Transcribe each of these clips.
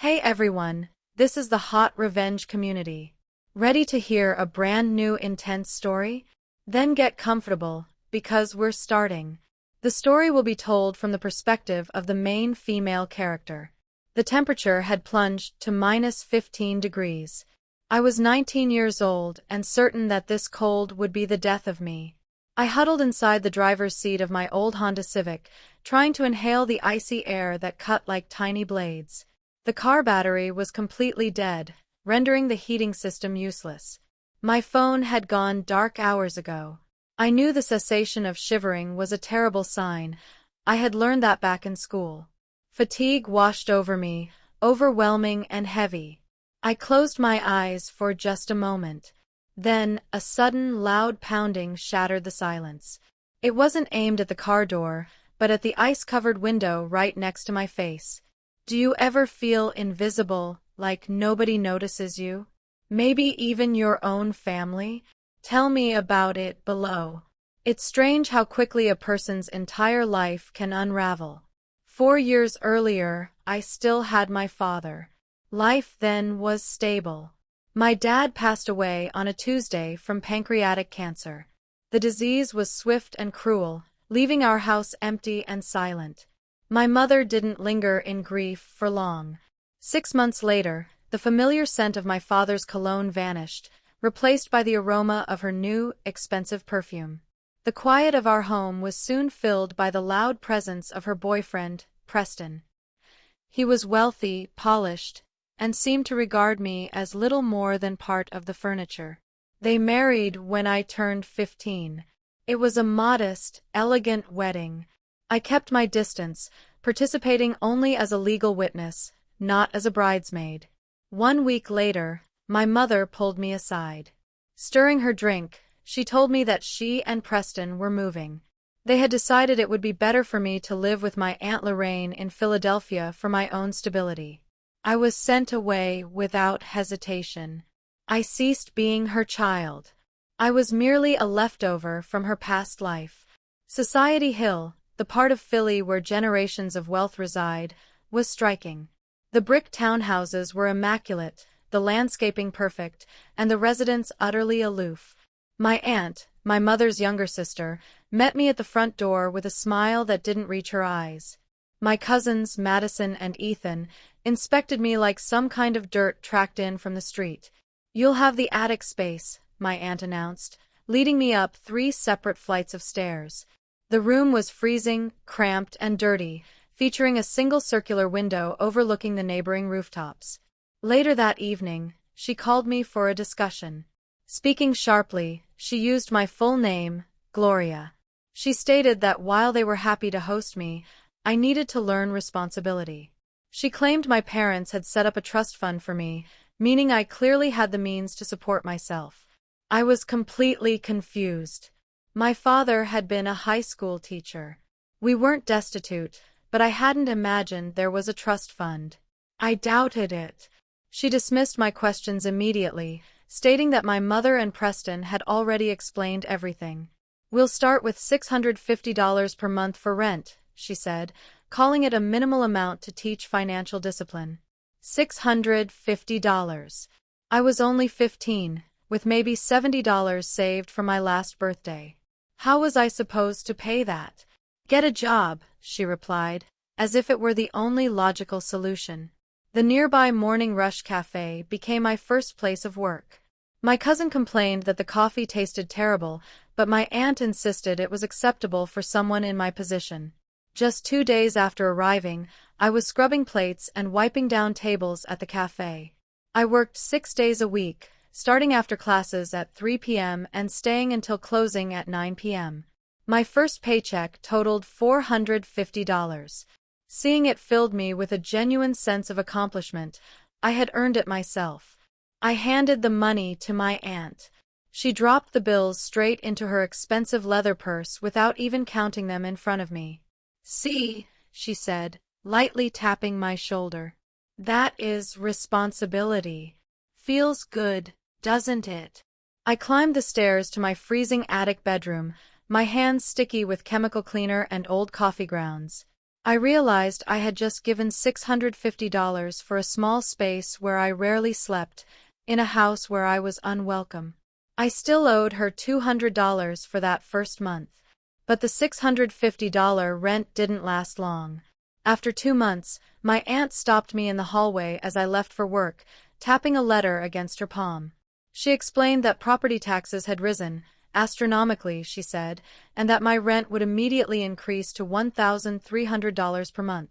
Hey everyone, this is the Hot Revenge community. Ready to hear a brand new intense story? Then get comfortable, because we're starting. The story will be told from the perspective of the main female character. The temperature had plunged to -15 degrees. I was 19 years old and certain that this cold would be the death of me. I huddled inside the driver's seat of my old Honda Civic, trying to inhale the icy air that cut like tiny blades. The car battery was completely dead, rendering the heating system useless. My phone had gone dark hours ago. I knew the cessation of shivering was a terrible sign. I had learned that back in school. Fatigue washed over me, overwhelming and heavy. I closed my eyes for just a moment. Then, a sudden, loud pounding shattered the silence. It wasn't aimed at the car door, but at the ice-covered window right next to my face. Do you ever feel invisible, like nobody notices you? Maybe even your own family? Tell me about it below. It's strange how quickly a person's entire life can unravel. 4 years earlier, I still had my father. Life then was stable. My dad passed away on a Tuesday from pancreatic cancer. The disease was swift and cruel, leaving our house empty and silent. My mother didn't linger in grief for long. 6 months later, the familiar scent of my father's cologne vanished, replaced by the aroma of her new, expensive perfume. The quiet of our home was soon filled by the loud presence of her boyfriend, Preston. He was wealthy, polished, and seemed to regard me as little more than part of the furniture. They married when I turned 15. It was a modest, elegant wedding. I kept my distance, participating only as a legal witness, not as a bridesmaid. 1 week later, my mother pulled me aside. Stirring her drink, she told me that she and Preston were moving. They had decided it would be better for me to live with my Aunt Lorraine in Philadelphia for my own stability. I was sent away without hesitation. I ceased being her child. I was merely a leftover from her past life. Society Hill, the part of Philly where generations of wealth reside, was striking. The brick townhouses were immaculate, the landscaping perfect, and the residents utterly aloof. My aunt, my mother's younger sister, met me at the front door with a smile that didn't reach her eyes. My cousins, Madison and Ethan, inspected me like some kind of dirt tracked in from the street. "You'll have the attic space," my aunt announced, leading me up 3 separate flights of stairs. The room was freezing, cramped, and dirty, featuring a single circular window overlooking the neighboring rooftops. Later that evening, she called me for a discussion. Speaking sharply, she used my full name, Gloria. She stated that while they were happy to host me, I needed to learn responsibility. She claimed my parents had set up a trust fund for me, meaning I clearly had the means to support myself. I was completely confused. My father had been a high school teacher. We weren't destitute, but I hadn't imagined there was a trust fund. I doubted it. She dismissed my questions immediately, stating that my mother and Preston had already explained everything. "We'll start with $650 per month for rent," she said, calling it a minimal amount to teach financial discipline. $650. I was only 15, with maybe $70 saved from my last birthday. How was I supposed to pay that? "Get a job," she replied, as if it were the only logical solution. The nearby Morning Rush Cafe became my first place of work. My cousin complained that the coffee tasted terrible, but my aunt insisted it was acceptable for someone in my position. Just 2 days after arriving, I was scrubbing plates and wiping down tables at the cafe. I worked 6 days a week, starting after classes at 3 p.m. and staying until closing at 9 p.m. My first paycheck totaled $450. Seeing it filled me with a genuine sense of accomplishment. I had earned it myself. I handed the money to my aunt. She dropped the bills straight into her expensive leather purse without even counting them in front of me. "See," she said, lightly tapping my shoulder. "That is responsibility. Feels good, doesn't it?" I climbed the stairs to my freezing attic bedroom, my hands sticky with chemical cleaner and old coffee grounds. I realized I had just given $650 for a small space where I rarely slept, in a house where I was unwelcome. I still owed her $200 for that first month, but the $650 rent didn't last long. After 2 months, my aunt stopped me in the hallway as I left for work, tapping a letter against her palm. She explained that property taxes had risen, astronomically, she said, and that my rent would immediately increase to $1,300 per month.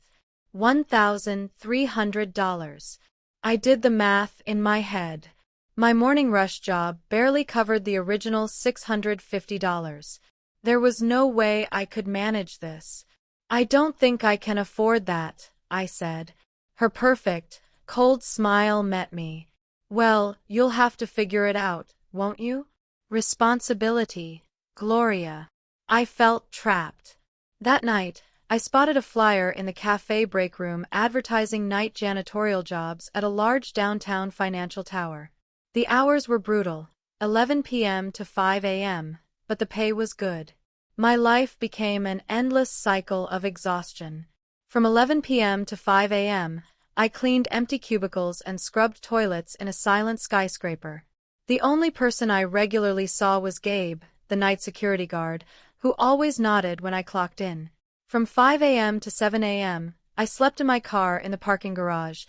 $1,300. I did the math in my head. My morning rush job barely covered the original $650. There was no way I could manage this. I don't think I can afford that, I said. Her perfect, cold smile met me. Well, you'll have to figure it out, won't you? Responsibility, Gloria. I felt trapped. That night, I spotted a flyer in the cafe break room advertising night janitorial jobs at a large downtown financial tower. The hours were brutal, 11 p.m. to 5 a.m., but the pay was good. My life became an endless cycle of exhaustion. From 11 p.m. to 5 a.m., I cleaned empty cubicles and scrubbed toilets in a silent skyscraper. The only person I regularly saw was Gabe, the night security guard, who always nodded when I clocked in. From 5 a.m. to 7 a.m., I slept in my car in the parking garage.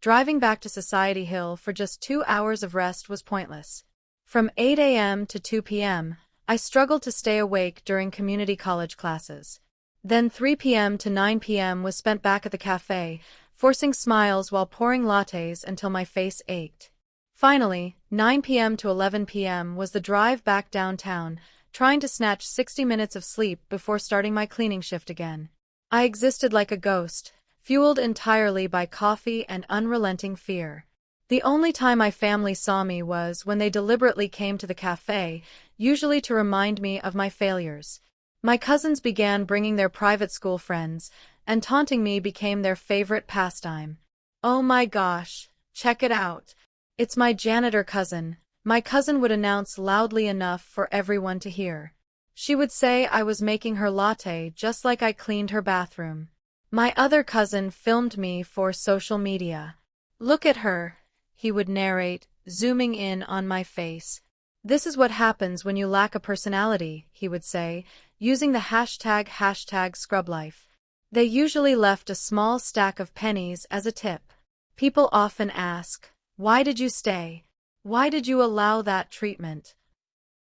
Driving back to Society Hill for just 2 hours of rest was pointless. From 8 a.m. to 2 p.m., I struggled to stay awake during community college classes. Then 3 p.m. to 9 p.m. was spent back at the cafe, forcing smiles while pouring lattes until my face ached. Finally, 9 p.m. to 11 p.m. was the drive back downtown, trying to snatch 60 minutes of sleep before starting my cleaning shift again. I existed like a ghost, fueled entirely by coffee and unrelenting fear. The only time my family saw me was when they deliberately came to the cafe, usually to remind me of my failures. My cousins began bringing their private school friends, and taunting me became their favorite pastime. Oh my gosh, check it out. It's my janitor cousin. My cousin would announce loudly enough for everyone to hear. She would say I was making her latte just like I cleaned her bathroom. My other cousin filmed me for social media. Look at her, he would narrate, zooming in on my face. This is what happens when you lack a personality, he would say, using the hashtag #ScrubLife. They usually left a small stack of pennies as a tip. People often ask, why did you stay? Why did you allow that treatment?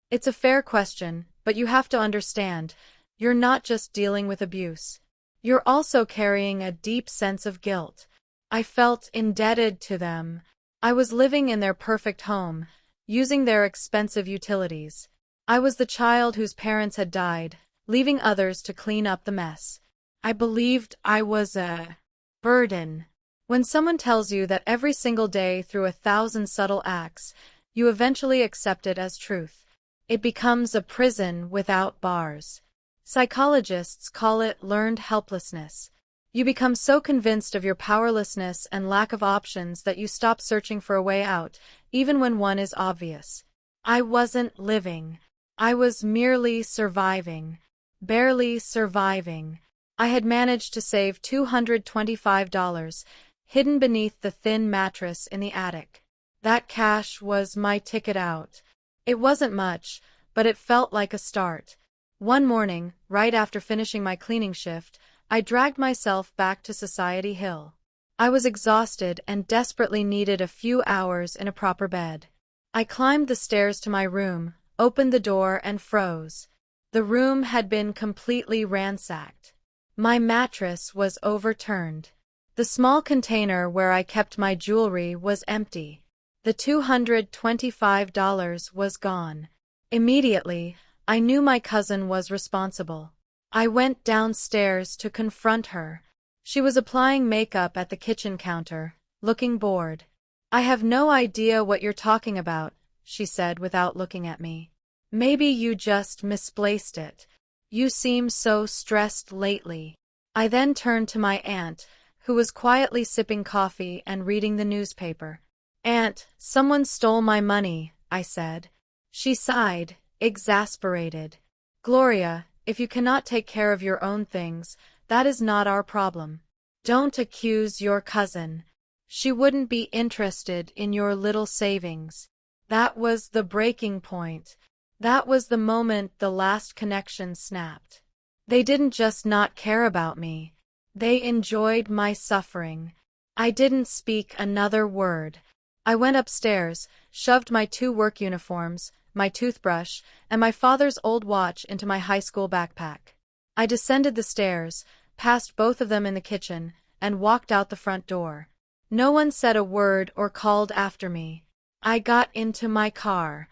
It's a fair question, but you have to understand, you're not just dealing with abuse. You're also carrying a deep sense of guilt. I felt indebted to them. I was living in their perfect home, using their expensive utilities. I was the child whose parents had died, leaving others to clean up the mess. I believed I was a burden. When someone tells you that every single day through 1,000 subtle acts, you eventually accept it as truth. It becomes a prison without bars. Psychologists call it learned helplessness. You become so convinced of your powerlessness and lack of options that you stop searching for a way out, even when one is obvious. I wasn't living. I was merely surviving. Barely surviving. I had managed to save $225, hidden beneath the thin mattress in the attic. That cash was my ticket out. It wasn't much, but it felt like a start. One morning, right after finishing my cleaning shift, I dragged myself back to Society Hill. I was exhausted and desperately needed a few hours in a proper bed. I climbed the stairs to my room, opened the door and froze. The room had been completely ransacked. My mattress was overturned. The small container where I kept my jewelry was empty. The $225 was gone. Immediately, I knew my cousin was responsible. I went downstairs to confront her. She was applying makeup at the kitchen counter, looking bored. I have no idea what you're talking about, she said without looking at me. Maybe you just misplaced it. You seem so stressed lately. I then turned to my aunt, who was quietly sipping coffee and reading the newspaper. Aunt, someone stole my money, I said. She sighed, exasperated. Gloria, if you cannot take care of your own things, That is not our problem. Don't accuse your cousin. She wouldn't be interested in your little savings. That was the breaking point. That was the moment the last connection snapped. They didn't just not care about me. They enjoyed my suffering. I didn't speak another word. I went upstairs, shoved my 2 work uniforms, my toothbrush, and my father's old watch into my high school backpack. I descended the stairs, passed both of them in the kitchen, and walked out the front door. No one said a word or called after me. I got into my car.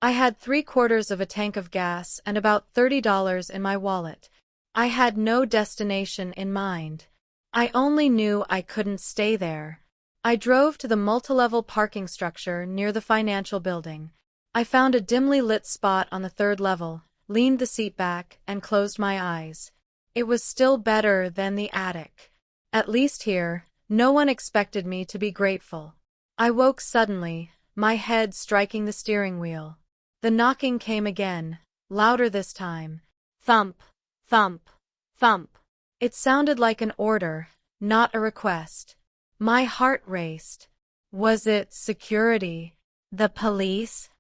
I had 3/4 of a tank of gas and about $30 in my wallet. I had no destination in mind. I only knew I couldn't stay there. I drove to the multilevel parking structure near the financial building. I found a dimly lit spot on the 3rd level, leaned the seat back, and closed my eyes. It was still better than the attic. At least here, no one expected me to be grateful. I woke suddenly, my head striking the steering wheel. The knocking came again, louder this time. Thump, thump, thump. It sounded like an order, not a request. My heart raced. Was it security? The police?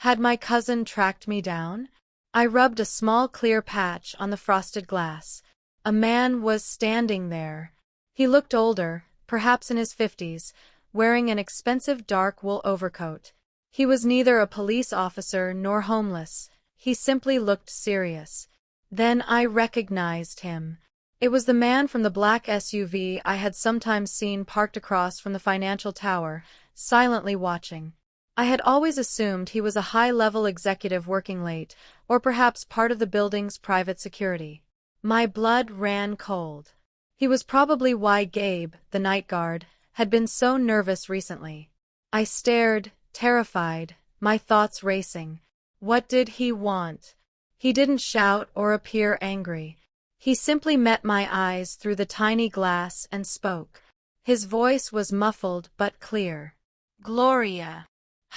Had my cousin tracked me down? I rubbed a small clear patch on the frosted glass. A man was standing there. He looked older, perhaps in his 50s, wearing an expensive dark wool overcoat. He was neither a police officer nor homeless. He simply looked serious. Then I recognized him. It was the man from the black SUV I had sometimes seen parked across from the financial tower, silently watching. I had always assumed he was a high-level executive working late, or perhaps part of the building's private security. My blood ran cold. He was probably why Gabe, the night guard, had been so nervous recently. I stared, terrified, my thoughts racing. What did he want? He didn't shout or appear angry. He simply met my eyes through the tiny glass and spoke. His voice was muffled but clear. Gloria.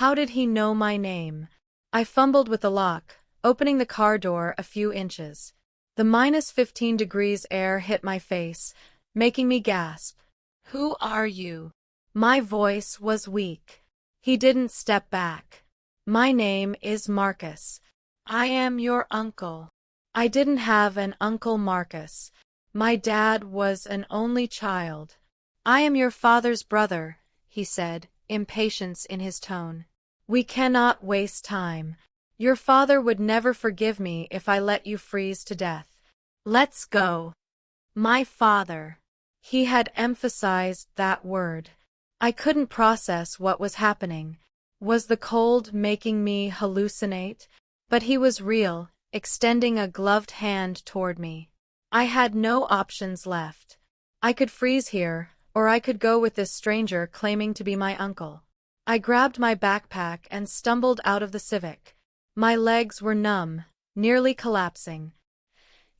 How did he know my name? I fumbled with the lock, opening the car door a few inches. The -15 degrees air hit my face, making me gasp. Who are you? My voice was weak. He didn't step back. My name is Marcus. I am your uncle. I didn't have an Uncle Marcus. My dad was an only child. I am your father's brother, he said, impatience in his tone. We cannot waste time. Your father would never forgive me if I let you freeze to death. Let's go. My father. He had emphasized that word. I couldn't process what was happening. Was the cold making me hallucinate? But he was real, extending a gloved hand toward me. I had no options left. I could freeze here, or I could go with this stranger claiming to be my uncle. I grabbed my backpack and stumbled out of the Civic. My legs were numb, nearly collapsing.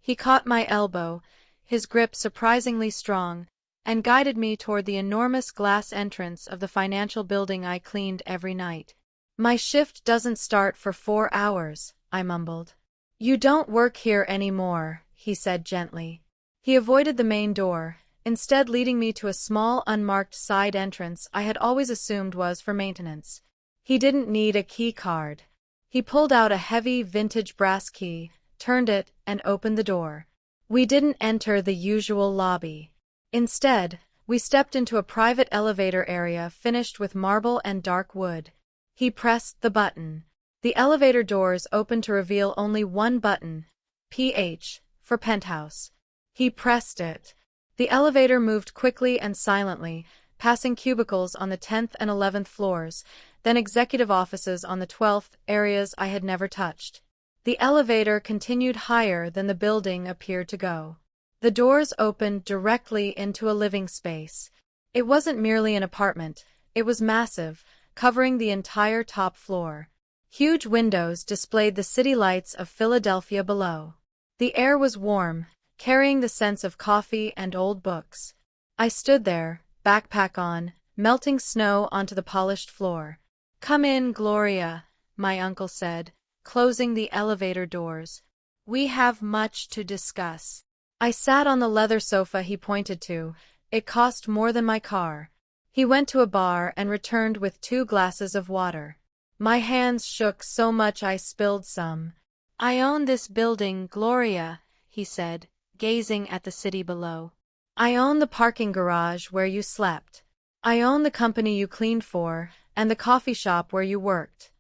He caught my elbow, his grip surprisingly strong, and guided me toward the enormous glass entrance of the financial building I cleaned every night. My shift doesn't start for 4 hours, I mumbled. You don't work here anymore, he said gently. He avoided the main door, instead leading me to a small unmarked side entrance I had always assumed was for maintenance. He didn't need a key card. He pulled out a heavy vintage brass key, turned it, and opened the door. We didn't enter the usual lobby. Instead, we stepped into a private elevator area finished with marble and dark wood. He pressed the button. The elevator doors opened to reveal only one button, PH, for penthouse. He pressed it. The elevator moved quickly and silently, passing cubicles on the 10th and 11th floors, then executive offices on the 12th, areas I had never touched. The elevator continued higher than the building appeared to go. The doors opened directly into a living space. It wasn't merely an apartment, it was massive, covering the entire top floor. Huge windows displayed the city lights of Philadelphia below. The air was warm, carrying the sense of coffee and old books. I stood there, backpack on, melting snow onto the polished floor. Come in, Gloria, my uncle said, closing the elevator doors. We have much to discuss. I sat on the leather sofa he pointed to. It cost more than my car. He went to a bar and returned with 2 glasses of water. My hands shook so much I spilled some. I own this building, Gloria, he said, gazing at the city below. I own the parking garage where you slept. I own the company you cleaned for, and the coffee shop where you worked.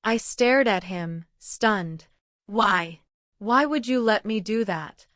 I stared at him, stunned. Why? Why would you let me do that?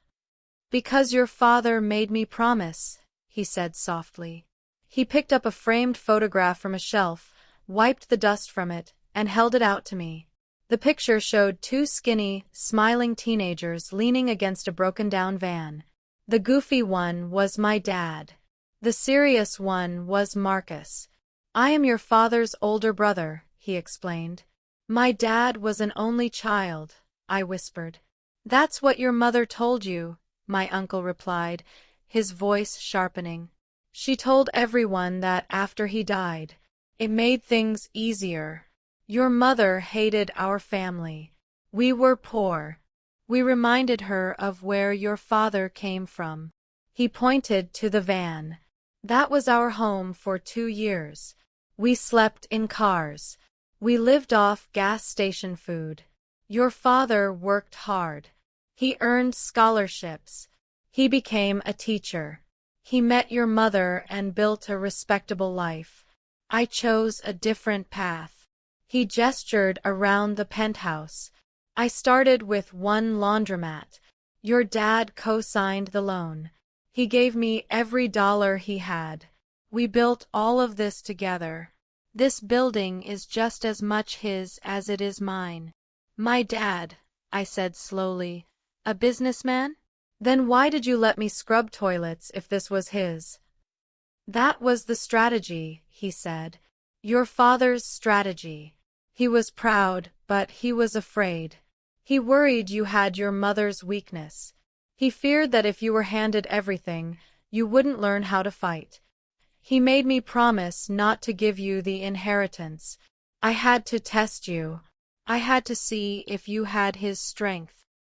Because your father made me promise, he said softly. He picked up a framed photograph from a shelf, wiped the dust from it, and held it out to me. The picture showed 2 skinny, smiling teenagers leaning against a broken-down van. The goofy one was my dad. The serious one was Marcus. I am your father's older brother, he explained. My dad was an only child, I whispered. That's what your mother told you, my uncle replied, his voice sharpening. She told everyone that after he died, it made things easier. Your mother hated our family. We were poor. We reminded her of where your father came from. He pointed to the van. That was our home for 2 years. We slept in cars. We lived off gas station food. Your father worked hard. He earned scholarships. He became a teacher. He met your mother and built a respectable life. I chose a different path. He gestured around the penthouse. I started with 1 laundromat. Your dad co-signed the loan. He gave me every dollar he had. We built all of this together. This building is just as much his as it is mine. My dad, I said slowly. A businessman? Then why did you let me scrub toilets if this was his? That was the strategy, he said. Your father's strategy. He was proud, but he was afraid. He worried you had your mother's weakness. He feared that if you were handed everything, you wouldn't learn how to fight. He made me promise not to give you the inheritance. I had to test you. I had to see if you had his strength.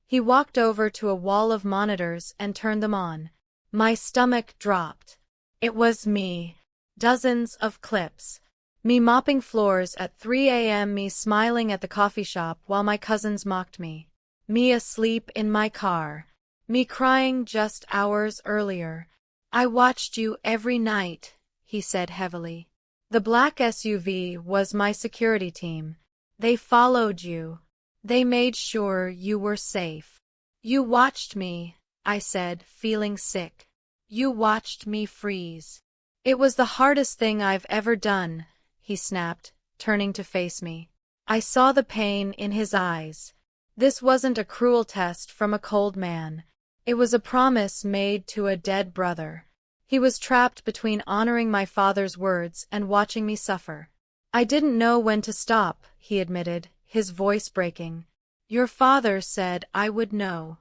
He walked over to a wall of monitors and turned them on. My stomach dropped. It was me. Dozens of clips. Me mopping floors at 3 a.m., me smiling at the coffee shop while my cousins mocked me. Me asleep in my car. Me crying just hours earlier. I watched you every night, he said heavily. The black SUV was my security team. They followed you. They made sure you were safe. You watched me, I said, feeling sick. You watched me freeze. It was the hardest thing I've ever done, he snapped, turning to face me. I saw the pain in his eyes. This wasn't a cruel test from a cold man. It was a promise made to a dead brother. He was trapped between honoring my father's words and watching me suffer. I didn't know when to stop, he admitted, his voice breaking. Your father said I would know.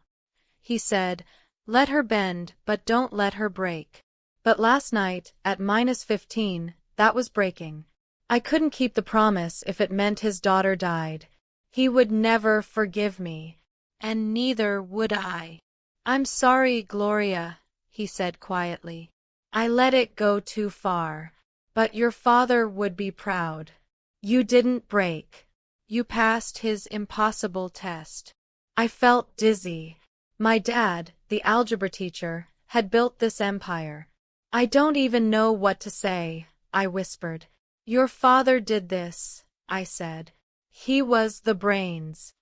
He said, let her bend, but don't let her break. But last night, at -15, that was breaking. I couldn't keep the promise if it meant his daughter died. He would never forgive me. And neither would I. I'm sorry, Gloria, he said quietly. I let it go too far. But your father would be proud. You didn't break. You passed his impossible test. I felt dizzy. My dad, the algebra teacher, had built this empire. I don't even know what to say, I whispered. Your father did this, I said. He was the brains.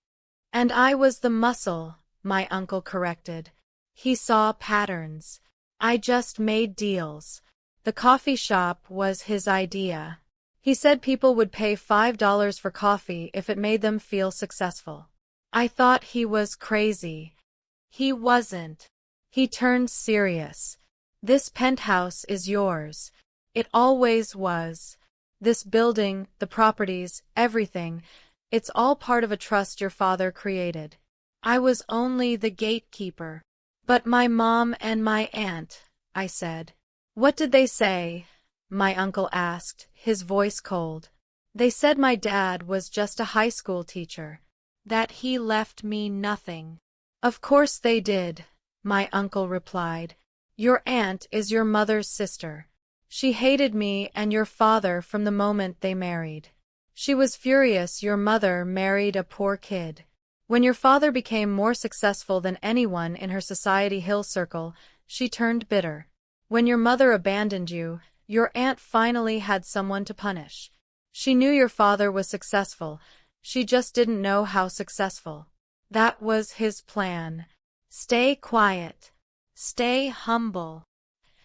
And I was the muscle, my uncle corrected. He saw patterns. I just made deals. The coffee shop was his idea. He said people would pay $5 for coffee if it made them feel successful. I thought he was crazy. He wasn't. He turned serious. This penthouse is yours. It always was. This building, the properties, everything, it's all part of a trust your father created. I was only the gatekeeper. But my mom and my aunt, I said. What did they say? My uncle asked, his voice cold. They said my dad was just a high school teacher. That he left me nothing. Of course they did. my uncle replied. Your aunt is your mother's sister. She hated me and your father from the moment they married. She was furious your mother married a poor kid. When your father became more successful than anyone in her Society Hill circle, she turned bitter. When your mother abandoned you, your aunt finally had someone to punish. She knew your father was successful, she just didn't know how successful. That was his plan. Stay quiet. Stay humble.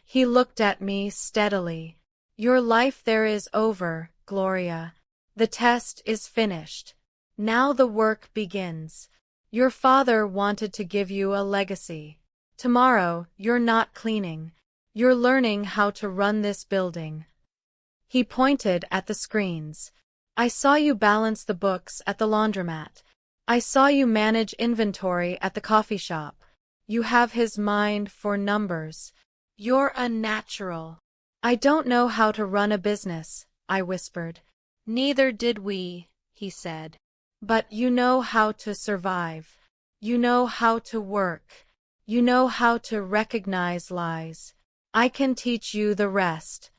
He looked at me steadily. Your life there is over, Gloria. The test is finished. Now the work begins. Your father wanted to give you a legacy. Tomorrow, you're not cleaning. You're learning how to run this building. He pointed at the screens. I saw you balance the books at the laundromat. I saw you manage inventory at the coffee shop. You have his mind for numbers. You're a natural. I don't know how to run a business, I whispered. Neither did we, he said. But you know how to survive. You know how to work. You know how to recognize lies. I can teach you the rest.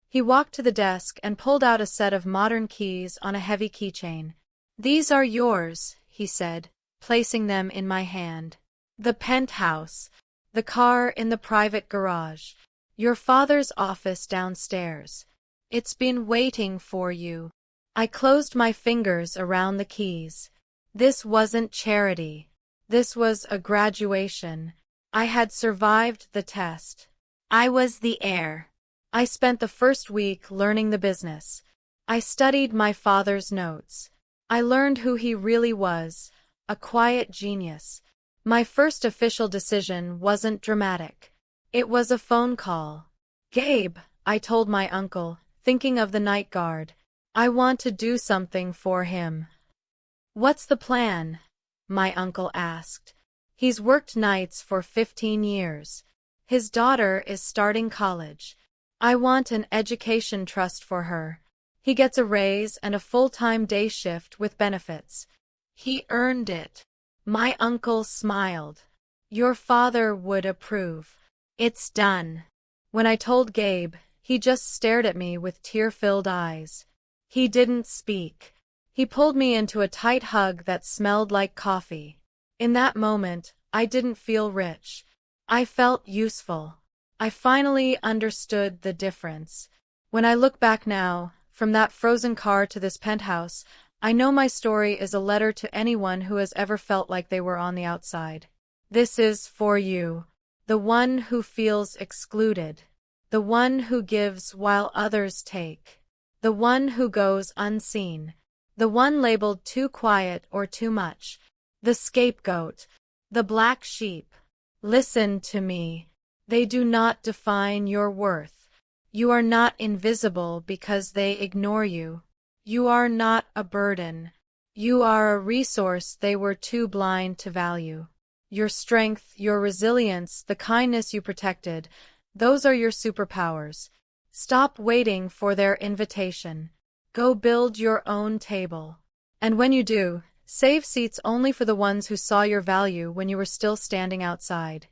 He walked to the desk and pulled out a set of modern keys on a heavy keychain. These are yours, he said, placing them in my hand. The penthouse, the car in the private garage, your father's office downstairs. It's been waiting for you. I closed my fingers around the keys. This wasn't charity. This was a graduation. I had survived the test. I was the heir. I spent the first week learning the business. I studied my father's notes. I learned who he really was, a quiet genius. My first official decision wasn't dramatic. It was a phone call. Gabe, I told my uncle, thinking of the night guard. I want to do something for him. What's the plan? My uncle asked. He's worked nights for 15 years. His daughter is starting college. I want an education trust for her. He gets a raise and a full-time day shift with benefits. He earned it. My uncle smiled. Your father would approve. It's done. When I told Gabe, he just stared at me with tear-filled eyes. He didn't speak. He pulled me into a tight hug that smelled like coffee. In that moment, I didn't feel rich. I felt useful. I finally understood the difference. When I look back now, from that frozen car to this penthouse, I know my story is a letter to anyone who has ever felt like they were on the outside. This is for you, the one who feels excluded, the one who gives while others take, the one who goes unseen, the one labeled too quiet or too much, the scapegoat, the black sheep. Listen to me. They do not define your worth. You are not invisible because they ignore you. You are not a burden. You are a resource they were too blind to value. Your strength, your resilience, the kindness you protected, those are your superpowers. Stop waiting for their invitation. Go build your own table. And when you do, save seats only for the ones who saw your value when you were still standing outside.